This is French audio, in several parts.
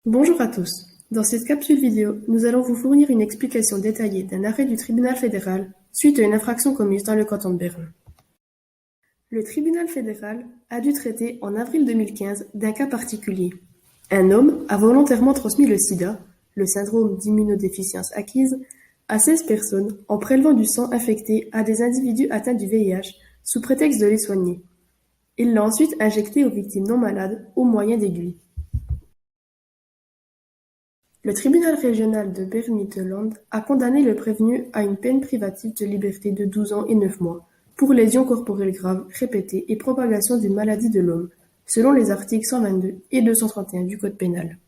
Bonjour à tous. Dans cette capsule vidéo, nous allons vous fournir une explication détaillée d'un arrêt du tribunal fédéral suite à une infraction commise dans le canton de Berne. Le tribunal fédéral a dû traiter en avril 2015 d'un cas particulier. Un homme a volontairement transmis le sida, le syndrome d'immunodéficience acquise, à 16 personnes en prélevant du sang infecté à des individus atteints du VIH sous prétexte de les soigner. Il l'a ensuite injecté aux victimes non malades au moyen d'aiguilles. Le tribunal régional de Bern-Mittelland a condamné le prévenu à une peine privative de liberté de 12 ans et 9 mois pour lésions corporelles graves répétées et propagation d'une maladie de l'homme, selon les articles 122 et 231 du Code pénal.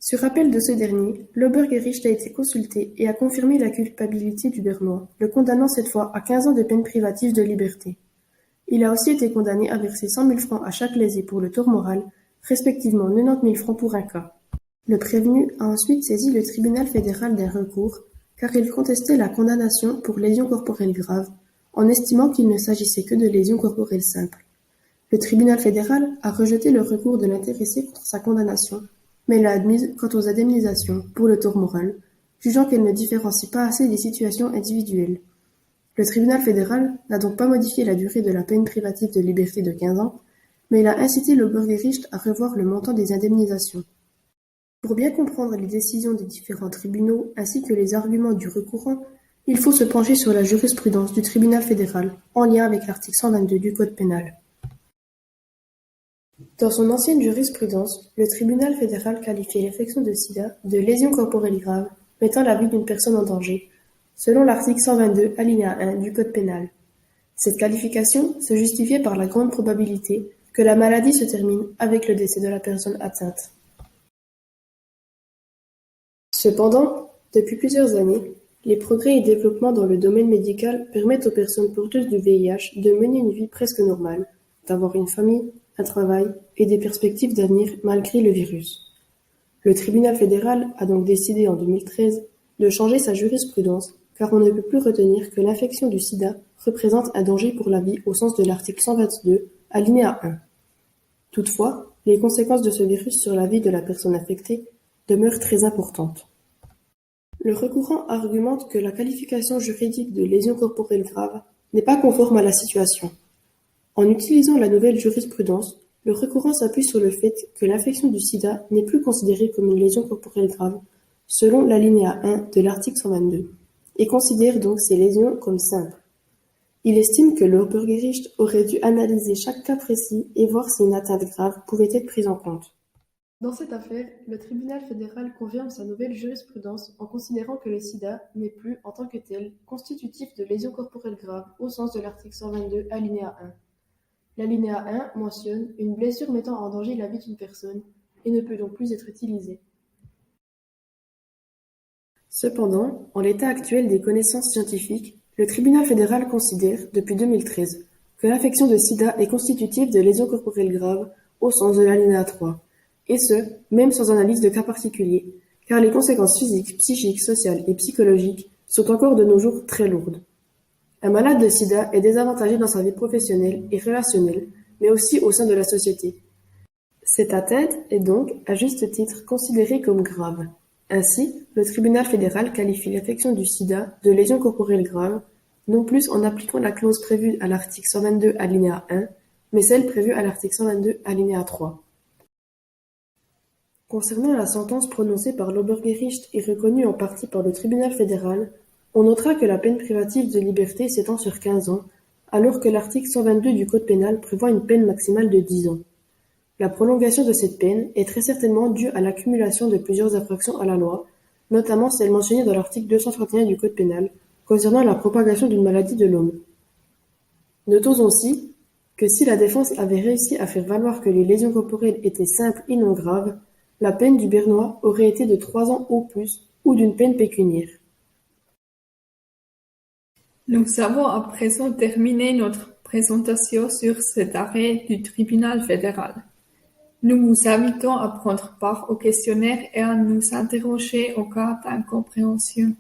Sur appel de ce dernier, l'Obergericht a été consulté et a confirmé la culpabilité du Bernois, le condamnant cette fois à 15 ans de peine privative de liberté. Il a aussi été condamné à verser 100 000 francs à chaque lésé pour le tort moral, respectivement 90 000 francs pour un cas. Le prévenu a ensuite saisi le tribunal fédéral d'un recours, car il contestait la condamnation pour lésions corporelles graves, en estimant qu'il ne s'agissait que de lésions corporelles simples. Le tribunal fédéral a rejeté le recours de l'intéressé contre sa condamnation, mais l'a admise quant aux indemnisations pour le tort moral, jugeant qu'elle ne différencie pas assez des situations individuelles. Le tribunal fédéral n'a donc pas modifié la durée de la peine privative de liberté de 15 ans, mais il a incité l'Obergericht à revoir le montant des indemnisations. Pour bien comprendre les décisions des différents tribunaux ainsi que les arguments du recourant, il faut se pencher sur la jurisprudence du tribunal fédéral, en lien avec l'article 122 du Code pénal. Dans son ancienne jurisprudence, le tribunal fédéral qualifiait l'infection de sida de lésion corporelle grave, mettant la vie d'une personne en danger, selon l'article 122 alinéa 1 du Code pénal. Cette qualification se justifiait par la grande probabilité que la maladie se termine avec le décès de la personne atteinte. Cependant, depuis plusieurs années, les progrès et développements dans le domaine médical permettent aux personnes porteuses du VIH de mener une vie presque normale, d'avoir une famille, un travail et des perspectives d'avenir malgré le virus. Le tribunal fédéral a donc décidé en 2013 de changer sa jurisprudence car on ne peut plus retenir que l'infection du sida représente un danger pour la vie au sens de l'article 122, alinéa 1. Toutefois, les conséquences de ce virus sur la vie de la personne infectée demeurent très importantes. Le recourant argumente que la qualification juridique de lésion corporelle grave n'est pas conforme à la situation. En utilisant la nouvelle jurisprudence, le recourant s'appuie sur le fait que l'infection du sida n'est plus considérée comme une lésion corporelle grave, selon l'alinéa 1 de l'article 122, et considère donc ces lésions comme simples. Il estime que l'Obergericht aurait dû analyser chaque cas précis et voir si une atteinte grave pouvait être prise en compte. Dans cette affaire, le tribunal fédéral confirme sa nouvelle jurisprudence en considérant que le sida n'est plus, en tant que tel, constitutif de lésion corporelle grave au sens de l'article 122 alinéa 1. L'alinéa 1 mentionne une blessure mettant en danger la vie d'une personne et ne peut donc plus être utilisée. Cependant, en l'état actuel des connaissances scientifiques, le tribunal fédéral considère, depuis 2013, que l'infection de sida est constitutive de lésion corporelle grave au sens de l'alinéa 3. Et ce, même sans analyse de cas particuliers, car les conséquences physiques, psychiques, sociales et psychologiques sont encore de nos jours très lourdes. Un malade de sida est désavantagé dans sa vie professionnelle et relationnelle, mais aussi au sein de la société. Cette atteinte est donc, à juste titre, considérée comme grave. Ainsi, le tribunal fédéral qualifie l'infection du sida de lésion corporelle grave, non plus en appliquant la clause prévue à l'article 122 alinéa 1, mais celle prévue à l'article 122 alinéa 3. Concernant la sentence prononcée par l'Obergericht et reconnue en partie par le tribunal fédéral, on notera que la peine privative de liberté s'étend sur 15 ans, alors que l'article 122 du Code pénal prévoit une peine maximale de 10 ans. La prolongation de cette peine est très certainement due à l'accumulation de plusieurs infractions à la loi, notamment celle mentionnée dans l'article 231 du Code pénal concernant la propagation d'une maladie de l'homme. Notons aussi que si la défense avait réussi à faire valoir que les lésions corporelles étaient simples et non graves, la peine du Bernois aurait été de 3 ans au plus ou d'une peine pécuniaire. Nous avons à présent terminé notre présentation sur cet arrêt du tribunal fédéral. Nous vous invitons à prendre part au questionnaire et à nous interroger au cas d'incompréhension.